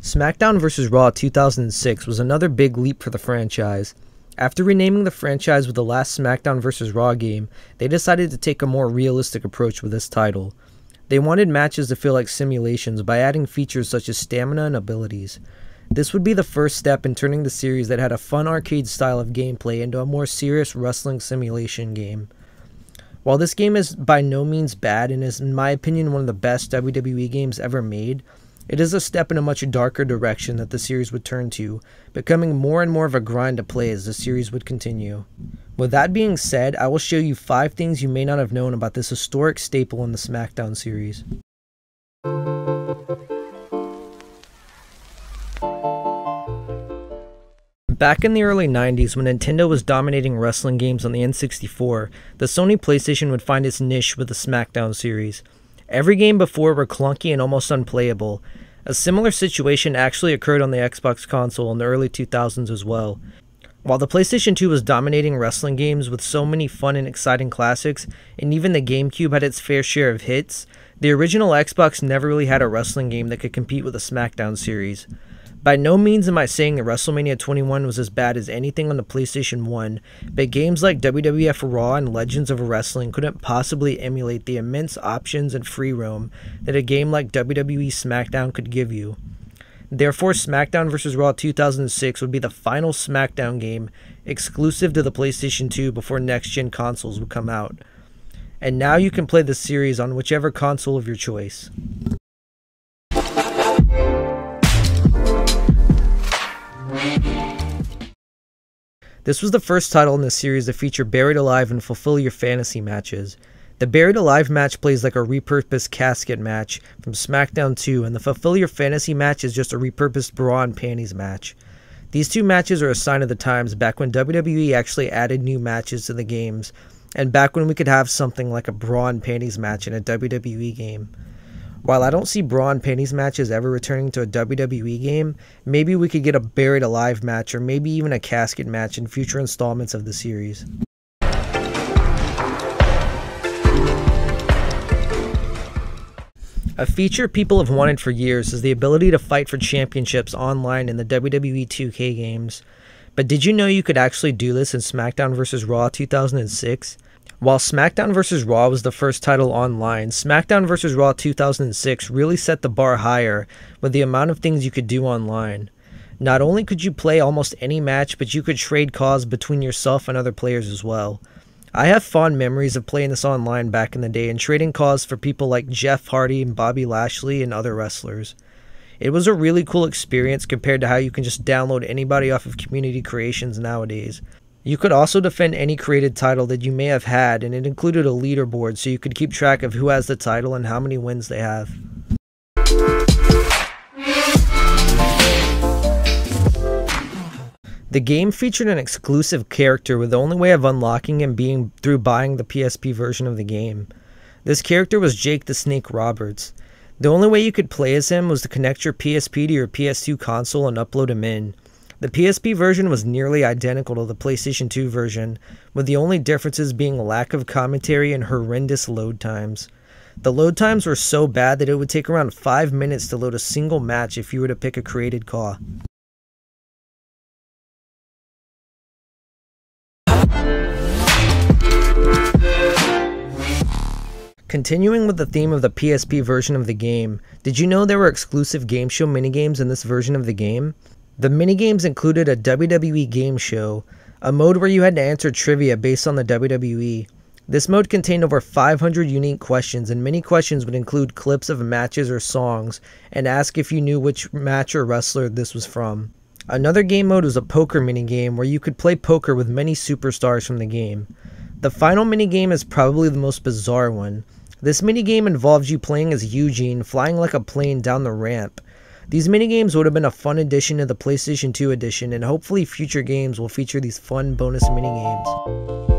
Smackdown vs. Raw 2006 was another big leap for the franchise. After renaming the franchise with the last Smackdown vs. Raw game, they decided to take a more realistic approach with this title. They wanted matches to feel like simulations by adding features such as stamina and abilities. This would be the first step in turning the series that had a fun arcade style of gameplay into a more serious wrestling simulation game. While this game is by no means bad and is in my opinion one of the best WWE games ever made, it is a step in a much darker direction that the series would turn to, becoming more and more of a grind to play as the series would continue. With that being said, I will show you 5 things you may not have known about this historic staple in the Smackdown series. Back in the early 90s, when Nintendo was dominating wrestling games on the N64, the Sony PlayStation would find its niche with the Smackdown series. Every game before were clunky and almost unplayable. A similar situation actually occurred on the Xbox console in the early 2000s as well. While the PlayStation 2 was dominating wrestling games with so many fun and exciting classics, and even the GameCube had its fair share of hits, the original Xbox never really had a wrestling game that could compete with the Smackdown series. By no means am I saying that WrestleMania 21 was as bad as anything on the PlayStation 1, but games like WWF Raw and Legends of Wrestling couldn't possibly emulate the immense options and free roam that a game like WWE SmackDown could give you. Therefore, Smackdown vs. Raw 2006 would be the final Smackdown game exclusive to the PlayStation 2 before next-gen consoles would come out. And now you can play the series on whichever console of your choice. This was the first title in the series to feature Buried Alive and Fulfill Your Fantasy matches. The Buried Alive match plays like a repurposed casket match from SmackDown 2, and the Fulfill Your Fantasy match is just a repurposed bra and panties match. These two matches are a sign of the times back when WWE actually added new matches to the games, and back when we could have something like a bra and panties match in a WWE game. While I don't see bra and panties matches ever returning to a WWE game, maybe we could get a Buried Alive match or maybe even a casket match in future installments of the series. A feature people have wanted for years is the ability to fight for championships online in the WWE 2K games. But did you know you could actually do this in Smackdown vs. Raw 2006? While Smackdown vs. Raw was the first title online, Smackdown vs. Raw 2006 really set the bar higher with the amount of things you could do online. Not only could you play almost any match, but you could trade calls between yourself and other players as well. I have fond memories of playing this online back in the day and trading calls for people like Jeff Hardy and Bobby Lashley and other wrestlers. It was a really cool experience compared to how you can just download anybody off of community creations nowadays. You could also defend any created title that you may have had, and it included a leaderboard so you could keep track of who has the title and how many wins they have. The game featured an exclusive character with the only way of unlocking him being through buying the PSP version of the game. This character was Jake the Snake Roberts. The only way you could play as him was to connect your PSP to your PS2 console and upload him in. The PSP version was nearly identical to the PlayStation 2 version, with the only differences being a lack of commentary and horrendous load times. The load times were so bad that it would take around 5 minutes to load a single match if you were to pick a created call. Continuing with the theme of the PSP version of the game, did you know there were exclusive game show minigames in this version of the game? The minigames included a WWE game show, a mode where you had to answer trivia based on the WWE. This mode contained over 500 unique questions, and many questions would include clips of matches or songs, and ask if you knew which match or wrestler this was from. Another game mode was a poker minigame where you could play poker with many superstars from the game. The final minigame is probably the most bizarre one. This minigame involves you playing as Eugene, flying like a plane down the ramp. These minigames would have been a fun addition to the PlayStation 2 edition, and hopefully future games will feature these fun bonus minigames.